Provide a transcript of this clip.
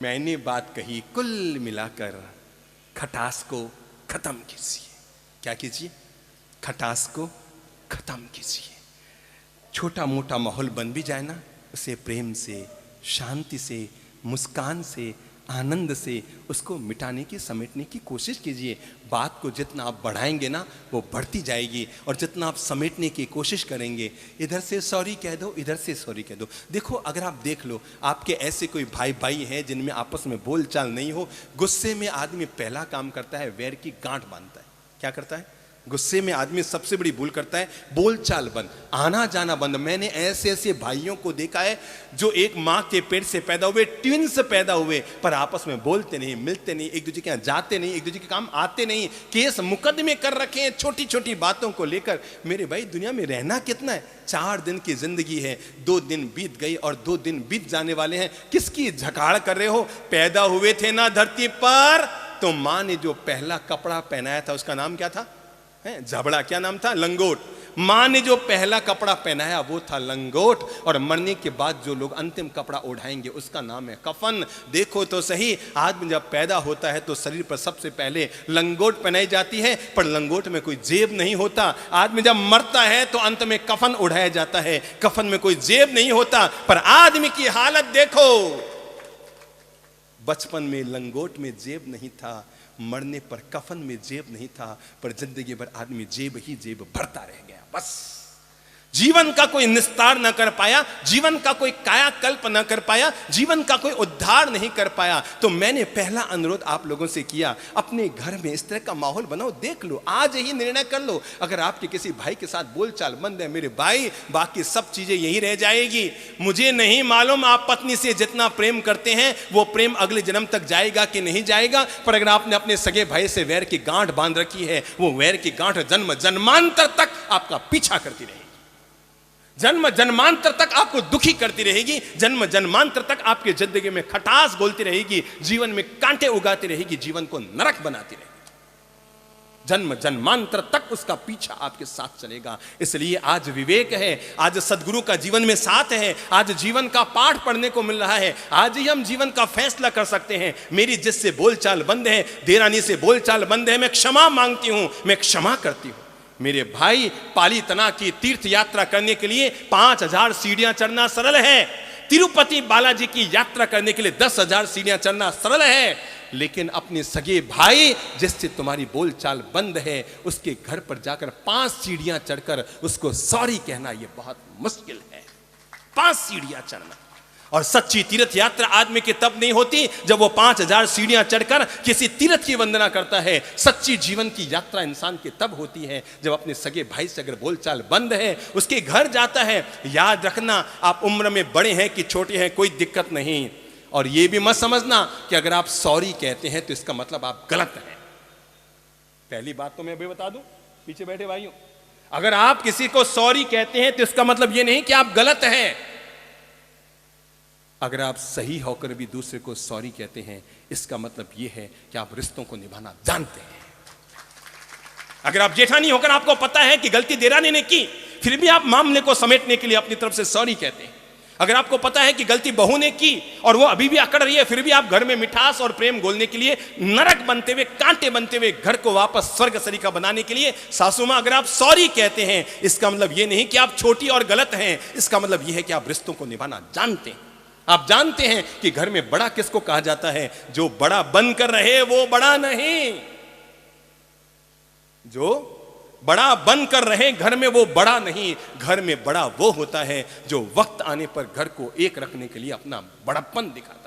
मैंने बात कही, कुल मिलाकर खटास को खत्म कीजिए। क्या कीजिए? खटास को खत्म कीजिए। छोटा मोटा माहौल बन भी जाए ना, उसे प्रेम से, शांति से, मुस्कान से, आनंद से उसको मिटाने की, समेटने की कोशिश कीजिए। बात को जितना आप बढ़ाएंगे ना, वो बढ़ती जाएगी, और जितना आप समेटने की कोशिश करेंगे, इधर से सॉरी कह दो, इधर से सॉरी कह दो। देखो, अगर आप देख लो, आपके ऐसे कोई भाई भाई हैं जिनमें आपस में बोलचाल नहीं हो, गुस्से में आदमी पहला काम करता है, वैर की गांठ बांधता है। क्या करता है? गुस्से में आदमी सबसे बड़ी भूल करता है, बोलचाल बंद, आना जाना बंद। मैंने ऐसे ऐसे भाइयों को देखा है जो एक माँ के पेट से पैदा हुए, ट्विन्स पैदा हुए, पर आपस में बोलते नहीं, मिलते नहीं, एक दूसरे के यहाँ जाते नहीं, एक दूसरे के काम आते नहीं, केस मुकदमे कर रखे हैं छोटी छोटी बातों को लेकर। मेरे भाई, दुनिया में रहना कितना है? 4 दिन की जिंदगी है, 2 दिन बीत गई और 2 दिन बीत जाने वाले हैं। किसकी झकाड़ कर रहे हो? पैदा हुए थे ना धरती पर, तो माँ ने जो पहला कपड़ा पहनाया था उसका नाम क्या था? जबड़ा। क्या नाम था? लंगोट। माँ ने जो पहला कपड़ा पहनाया वो था लंगोट, और मरने के बाद जो लोग अंतिम कपड़ा ओढ़ाएंगे उसका नाम है कफन। देखो तो सही, आदमी जब पैदा होता है तो शरीर पर सबसे पहले लंगोट पहनाई जाती है, पर लंगोट में कोई जेब नहीं होता। आदमी जब मरता है तो अंत में कफन ओढ़ाया जाता है, कफन में कोई जेब नहीं होता। पर आदमी की हालत देखो, बचपन में लंगोट में जेब नहीं था, मरने पर कफन में जेब नहीं था, पर जिंदगी भर आदमी जेब ही जेब भरता रह गया। बस जीवन का कोई निस्तार न कर पाया, जीवन का कोई कायाकल्प न कर पाया, जीवन का कोई उद्धार नहीं कर पाया। तो मैंने पहला अनुरोध आप लोगों से किया, अपने घर में इस तरह का माहौल बनाओ। देख लो, आज ही निर्णय कर लो। अगर आपके किसी भाई के साथ बोलचाल बंद है, मेरे भाई, बाकी सब चीजें यही रह जाएगी। मुझे नहीं मालूम आप पत्नी से जितना प्रेम करते हैं वो प्रेम अगले जन्म तक जाएगा कि नहीं जाएगा, पर अगर आपने अपने सगे भाई से वैर की गांठ बांध रखी है, वो वैर की गांठ जन्म जन्मांतर तक आपका पीछा करती रहेगी, जन्म जन्मांतर तक आपको दुखी करती रहेगी, जन्म जन्मांतर तक आपकी जिंदगी में खटास घोलती रहेगी, जीवन में कांटे उगाती रहेगी, जीवन को नरक बनाती रहेगी। जन्म जन्मांतर तक उसका पीछा आपके साथ चलेगा। इसलिए आज विवेक है, आज सदगुरु का जीवन में साथ है, आज जीवन का पाठ पढ़ने को मिल रहा है, आज ही हम जीवन का फैसला कर सकते हैं। मेरी जिससे बोलचाल बंद है, देरानी से बोलचाल बंद है, मैं क्षमा मांगती हूं, मैं क्षमा करती हूं। मेरे भाई, पाली तना की तीर्थ यात्रा करने के लिए 5000 सीढ़ियां चढ़ना सरल है, तिरुपति बालाजी की यात्रा करने के लिए 10,000 सीढ़ियां चढ़ना सरल है, लेकिन अपने सगे भाई जिससे तुम्हारी बोलचाल बंद है, उसके घर पर जाकर 5 सीढ़ियां चढ़कर उसको सॉरी कहना, यह बहुत मुश्किल है। 5 सीढ़ियां चढ़ना। और सच्ची तीर्थ यात्रा आदमी की तब नहीं होती जब वो 5000 सीढ़ियां चढ़कर किसी तीर्थ की वंदना करता है। सच्ची जीवन की यात्रा इंसान की तब होती है जब अपने सगे भाई से अगर बोलचाल बंद है, उसके घर जाता है। याद रखना, आप उम्र में बड़े हैं कि छोटे हैं, कोई दिक्कत नहीं। और ये भी मत समझना कि अगर आप सॉरी कहते हैं तो इसका मतलब आप गलत हैं। पहली बात तो मैं अभी बता दूं पीछे बैठे भाइयों, अगर आप किसी को सॉरी कहते हैं तो इसका मतलब ये नहीं कि आप गलत हैं। अगर आप सही होकर भी दूसरे को सॉरी कहते हैं, इसका मतलब यह है कि आप रिश्तों को निभाना जानते हैं। अगर आप जेठानी होकर आपको पता है कि गलती देरानी ने की, फिर भी आप मामले को समेटने के लिए अपनी तरफ से सॉरी कहते हैं। अगर आपको पता है कि गलती बहू ने की और वो अभी भी अकड़ रही है, फिर भी आप घर में मिठास और प्रेम घोलने के लिए, नरक बनते हुए, कांटे बनते हुए घर को वापस स्वर्ग सरीखा बनाने के लिए, सासू मां, अगर आप सॉरी कहते हैं, इसका मतलब ये नहीं कि आप छोटी और गलत हैं, इसका मतलब यह है कि आप रिश्तों को निभाना जानते हैं। आप जानते हैं कि घर में बड़ा किसको कहा जाता है? जो बड़ा बनकर रहे वो बड़ा नहीं, जो बड़ा बनकर रहे घर में वो बड़ा नहीं। घर में बड़ा वो होता है जो वक्त आने पर घर को एक रखने के लिए अपना बड़प्पन दिखाता है।